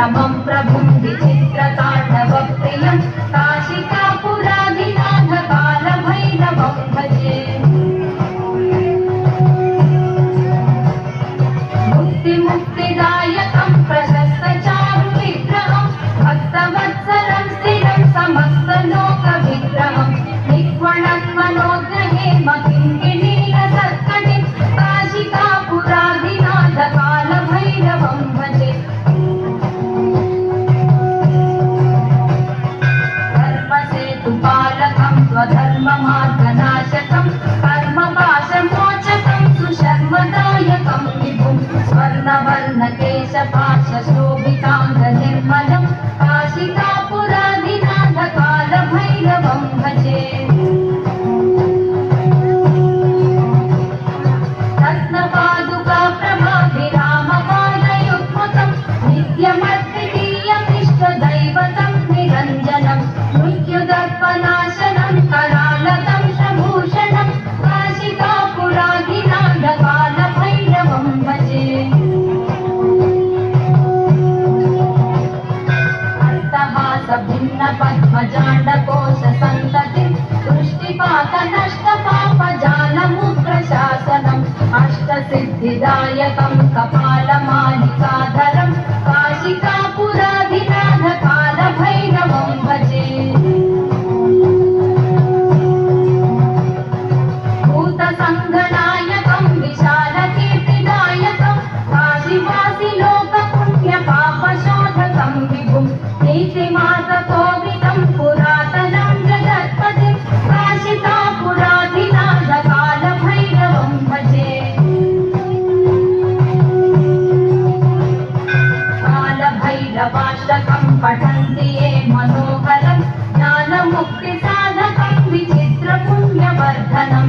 परमं प्रभुं विचित्रताण्डवप्रियं काशिकापुराधिनाथ कालभैरवं भजे। मुक्तिदायकं प्रशस्तचारुविग्रहं भक्तवत्सलं स्थिरं समस्तलोकविग्रहं निक्वणन्मनोग्रहे मकिङ्किणीलसत्कटिं काशिकापुराधिनाथ कालभैरवं भजे। धर्मसेतुपालकं स्वधर्ममार्गनाशकं कर्मपाशमोचकं सुशर्मदायकं विभुं स्वर्णवर्णकेशपाशशोभिताङ्गनिर्मलं काशिकापुराधिनाथ कालभैरवं भजे। रत्नपादुकाप्रभाभिरामपादयुग्मकं नित्यमद्वितीयमिष्टदैवतं निरञ्जनं मृत्युदर्पनाशनं करालतं शभूषणं काशिकापुराधिनाथ कालभैरवं भजे। अट्टहासभिन्नपद्मजाण्डकोशसन्ततिं दृष्टिपातनष्टपापजालमुप्रशासनम् अष्टसिद्धिदायकं कपालमालिकाधरं काशिकापुराधिनाथ कालभैरवं भजे। भूतसङ्गनायकं विशालकीर्तिदायकं काशीवासिलोकपुण्यपापशोधकं विभुं नीतिमार्गकोविदं पुरातनं जगत्पतिं काशिकापुराधिनाथ कालभैरवं भजे। कालभैरवाष्टकं पठन्ति ये मनोहरं ज्ञानमुक्तिसाधकं विचित्रपुण्यवर्धनं